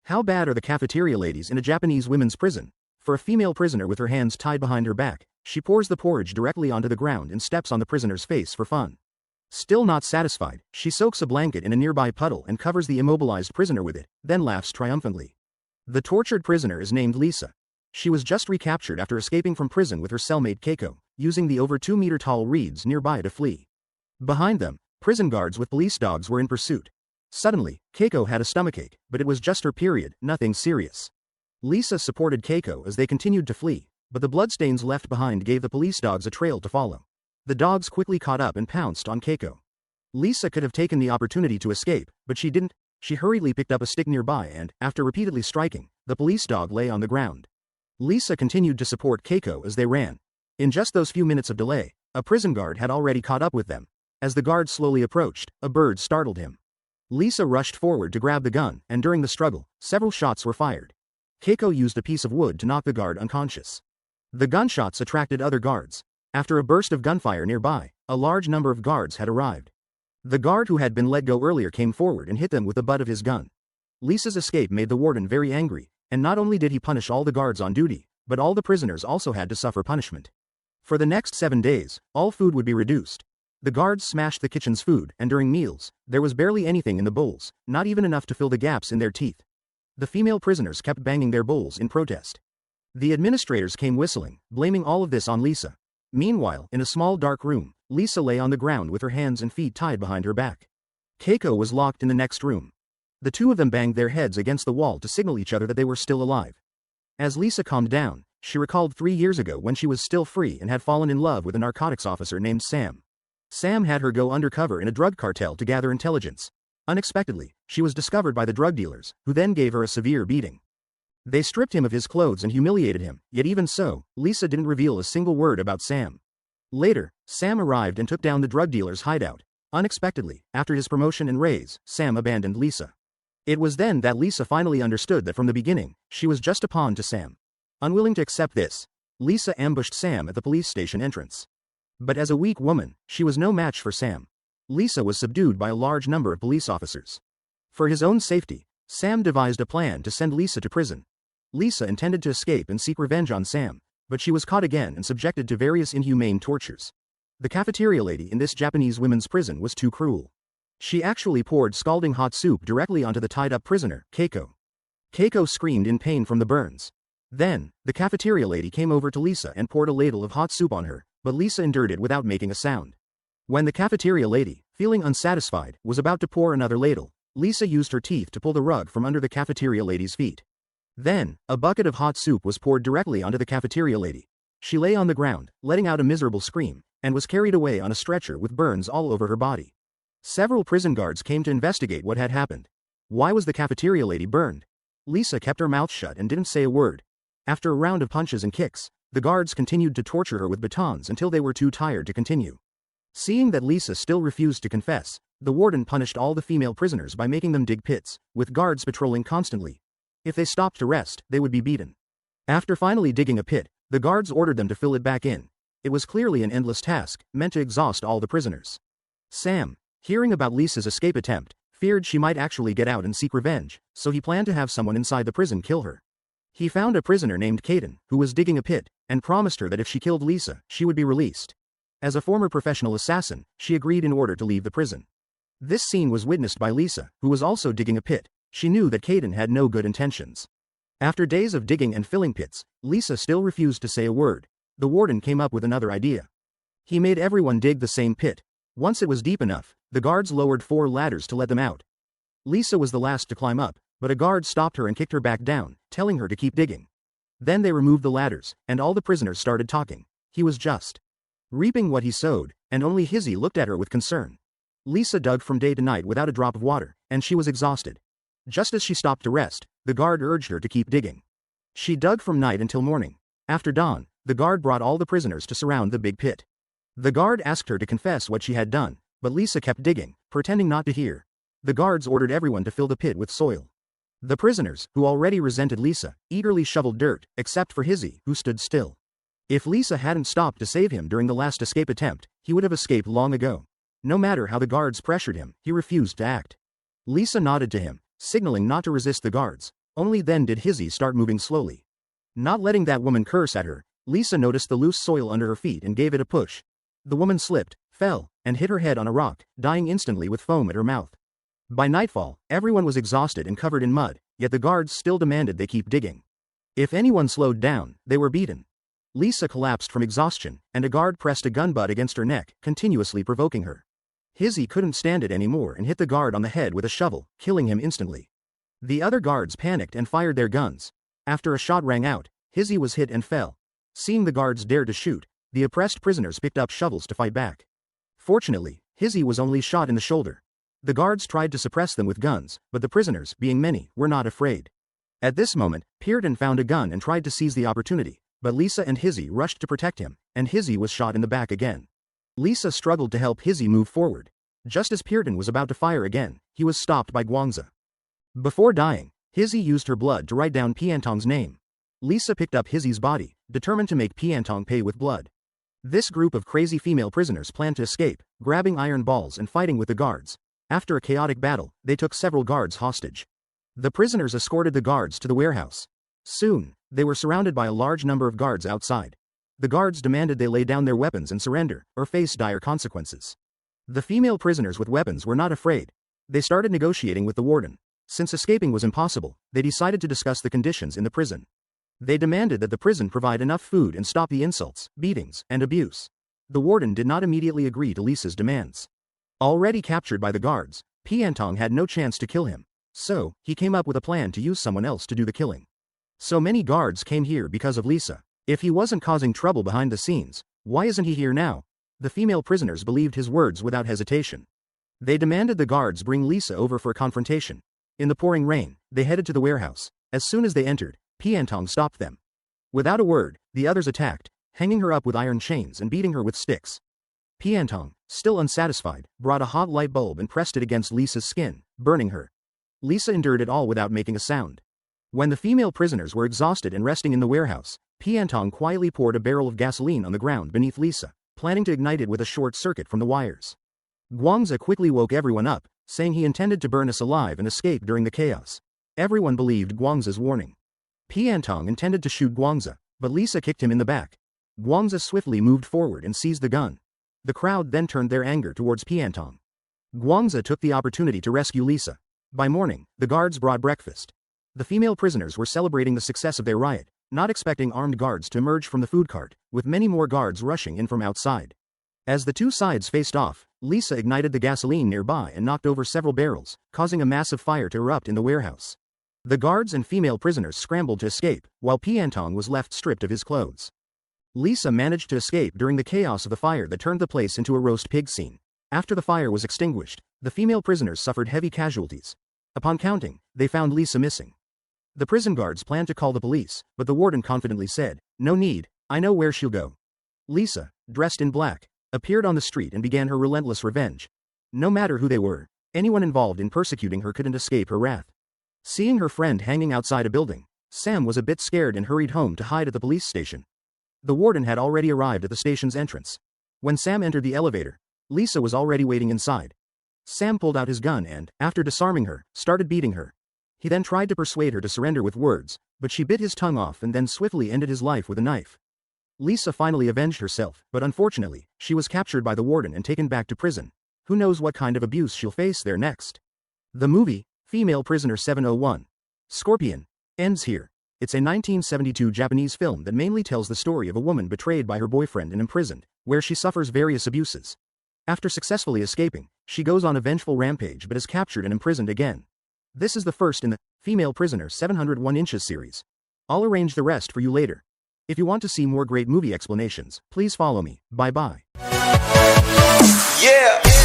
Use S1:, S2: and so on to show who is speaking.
S1: How bad are the cafeteria ladies in a Japanese women's prison? For a female prisoner with her hands tied behind her back, she pours the porridge directly onto the ground and steps on the prisoner's face for fun. Still not satisfied, she soaks a blanket in a nearby puddle and covers the immobilized prisoner with it, then laughs triumphantly. The tortured prisoner is named Lisa. She was just recaptured after escaping from prison with her cellmate Keiko, using the over 2-meter-tall reeds nearby to flee. Behind them, prison guards with police dogs were in pursuit. Suddenly, Keiko had a stomachache, but it was just her period, nothing serious. Lisa supported Keiko as they continued to flee, but the bloodstains left behind gave the police dogs a trail to follow. The dogs quickly caught up and pounced on Keiko. Lisa could have taken the opportunity to escape, but she didn't. She hurriedly picked up a stick nearby and, after repeatedly striking, the police dog lay on the ground. Lisa continued to support Keiko as they ran. In just those few minutes of delay, a prison guard had already caught up with them. As the guard slowly approached, a bird startled him. Lisa rushed forward to grab the gun, and during the struggle, several shots were fired. Keiko used a piece of wood to knock the guard unconscious. The gunshots attracted other guards. After a burst of gunfire nearby, a large number of guards had arrived. The guard who had been let go earlier came forward and hit them with the butt of his gun. Lisa's escape made the warden very angry, and not only did he punish all the guards on duty, but all the prisoners also had to suffer punishment. For the next 7 days, all food would be reduced. The guards smashed the kitchen's food, and during meals, there was barely anything in the bowls, not even enough to fill the gaps in their teeth. The female prisoners kept banging their bowls in protest. The administrators came whistling, blaming all of this on Lisa. Meanwhile, in a small dark room, Lisa lay on the ground with her hands and feet tied behind her back. Keiko was locked in the next room. The two of them banged their heads against the wall to signal each other that they were still alive. As Lisa calmed down, she recalled 3 years ago when she was still free and had fallen in love with a narcotics officer named Sam. Sam had her go undercover in a drug cartel to gather intelligence. Unexpectedly, she was discovered by the drug dealers, who then gave her a severe beating. They stripped him of his clothes and humiliated him, yet even so, Lisa didn't reveal a single word about Sam. Later, Sam arrived and took down the drug dealer's hideout. Unexpectedly, after his promotion and raise, Sam abandoned Lisa. It was then that Lisa finally understood that from the beginning, she was just a pawn to Sam. Unwilling to accept this, Lisa ambushed Sam at the police station entrance. But as a weak woman, she was no match for Sam. Lisa was subdued by a large number of police officers. For his own safety, Sam devised a plan to send Lisa to prison. Lisa intended to escape and seek revenge on Sam, but she was caught again and subjected to various inhumane tortures. The cafeteria lady in this Japanese women's prison was too cruel. She actually poured scalding hot soup directly onto the tied-up prisoner, Keiko. Keiko screamed in pain from the burns. Then, the cafeteria lady came over to Lisa and poured a ladle of hot soup on her, but Lisa endured it without making a sound. When the cafeteria lady, feeling unsatisfied, was about to pour another ladle, Lisa used her teeth to pull the rug from under the cafeteria lady's feet. Then, a bucket of hot soup was poured directly onto the cafeteria lady. She lay on the ground, letting out a miserable scream, and was carried away on a stretcher with burns all over her body. Several prison guards came to investigate what had happened. Why was the cafeteria lady burned? Lisa kept her mouth shut and didn't say a word. After a round of punches and kicks, the guards continued to torture her with batons until they were too tired to continue. Seeing that Lisa still refused to confess, the warden punished all the female prisoners by making them dig pits, with guards patrolling constantly. If they stopped to rest, they would be beaten. After finally digging a pit, the guards ordered them to fill it back in. It was clearly an endless task, meant to exhaust all the prisoners. Sam, hearing about Lisa's escape attempt, feared she might actually get out and seek revenge, so he planned to have someone inside the prison kill her. He found a prisoner named Kaden, who was digging a pit, and promised her that if she killed Lisa, she would be released. As a former professional assassin, she agreed in order to leave the prison. This scene was witnessed by Lisa, who was also digging a pit. She knew that Kaden had no good intentions. After days of digging and filling pits, Lisa still refused to say a word. The warden came up with another idea. He made everyone dig the same pit. Once it was deep enough, the guards lowered 4 ladders to let them out. Lisa was the last to climb up, but a guard stopped her and kicked her back down, telling her to keep digging. Then they removed the ladders, and all the prisoners started talking. He was just reaping what he sowed, and only Hizzy looked at her with concern. Lisa dug from day to night without a drop of water, and she was exhausted. Just as she stopped to rest, the guard urged her to keep digging. She dug from night until morning. After dawn, the guard brought all the prisoners to surround the big pit. The guard asked her to confess what she had done, but Lisa kept digging, pretending not to hear. The guards ordered everyone to fill the pit with soil. The prisoners, who already resented Lisa, eagerly shoveled dirt, except for Hizzy, who stood still. If Lisa hadn't stopped to save him during the last escape attempt, he would have escaped long ago. No matter how the guards pressured him, he refused to act. Lisa nodded to him, signaling not to resist the guards. Only then did Hizzy start moving slowly. Not letting that woman curse at her, Lisa noticed the loose soil under her feet and gave it a push. The woman slipped, fell, and hit her head on a rock, dying instantly with foam at her mouth. By nightfall, everyone was exhausted and covered in mud, yet the guards still demanded they keep digging. If anyone slowed down, they were beaten. Lisa collapsed from exhaustion, and a guard pressed a gun butt against her neck, continuously provoking her. Hizzy couldn't stand it anymore and hit the guard on the head with a shovel, killing him instantly. The other guards panicked and fired their guns. After a shot rang out, Hizzy was hit and fell. Seeing the guards dare to shoot, the oppressed prisoners picked up shovels to fight back. Fortunately, Hizzy was only shot in the shoulder. The guards tried to suppress them with guns, but the prisoners, being many, were not afraid. At this moment, Pearden found a gun and tried to seize the opportunity, but Lisa and Hizzy rushed to protect him, and Hizzy was shot in the back again. Lisa struggled to help Hizzy move forward. Just as Pearden was about to fire again, he was stopped by Guangza. Before dying, Hizzy used her blood to write down Piantong's name. Lisa picked up Hizzy's body, determined to make Piantong pay with blood. This group of crazy female prisoners planned to escape, grabbing iron balls and fighting with the guards. After a chaotic battle, they took several guards hostage. The prisoners escorted the guards to the warehouse. Soon, they were surrounded by a large number of guards outside. The guards demanded they lay down their weapons and surrender, or face dire consequences. The female prisoners with weapons were not afraid. They started negotiating with the warden. Since escaping was impossible, they decided to discuss the conditions in the prison. They demanded that the prison provide enough food and stop the insults, beatings, and abuse. The warden did not immediately agree to Lisa's demands. Already captured by the guards, Piantong had no chance to kill him. So, he came up with a plan to use someone else to do the killing. So many guards came here because of Lisa. If he wasn't causing trouble behind the scenes, why isn't he here now? The female prisoners believed his words without hesitation. They demanded the guards bring Lisa over for a confrontation. In the pouring rain, they headed to the warehouse. As soon as they entered, Piantong stopped them. Without a word, the others attacked, hanging her up with iron chains and beating her with sticks. Piantong, still unsatisfied, brought a hot light bulb and pressed it against Lisa's skin, burning her. Lisa endured it all without making a sound. When the female prisoners were exhausted and resting in the warehouse, Piantong quietly poured a barrel of gasoline on the ground beneath Lisa, planning to ignite it with a short circuit from the wires. Guangza quickly woke everyone up, saying he intended to burn us alive and escape during the chaos. Everyone believed Guangza's warning. Piantong intended to shoot Guangza, but Lisa kicked him in the back. Guangza swiftly moved forward and seized the gun. The crowd then turned their anger towards Piantong. Guangza took the opportunity to rescue Lisa. By morning, the guards brought breakfast. The female prisoners were celebrating the success of their riot, not expecting armed guards to emerge from the food cart, with many more guards rushing in from outside. As the two sides faced off, Lisa ignited the gasoline nearby and knocked over several barrels, causing a massive fire to erupt in the warehouse. The guards and female prisoners scrambled to escape, while Piantong was left stripped of his clothes. Lisa managed to escape during the chaos of the fire that turned the place into a roast pig scene. After the fire was extinguished, the female prisoners suffered heavy casualties. Upon counting, they found Lisa missing. The prison guards planned to call the police, but the warden confidently said, "No need, I know where she'll go." Lisa, dressed in black, appeared on the street and began her relentless revenge. No matter who they were, anyone involved in persecuting her couldn't escape her wrath. Seeing her friend hanging outside a building, Sam was a bit scared and hurried home to hide at the police station. The warden had already arrived at the station's entrance. When Sam entered the elevator, Lisa was already waiting inside. Sam pulled out his gun and, after disarming her, started beating her. He then tried to persuade her to surrender with words, but she bit his tongue off and then swiftly ended his life with a knife. Lisa finally avenged herself, but unfortunately, she was captured by the warden and taken back to prison. Who knows what kind of abuse she'll face there next. The movie, Female Prisoner 701. Scorpion, ends here. It's a 1972 Japanese film that mainly tells the story of a woman betrayed by her boyfriend and imprisoned, where she suffers various abuses. After successfully escaping, she goes on a vengeful rampage but is captured and imprisoned again. This is the first in the Female Prisoner 701 Inches series. I'll arrange the rest for you later. If you want to see more great movie explanations, please follow me. Bye bye.
S2: Yeah.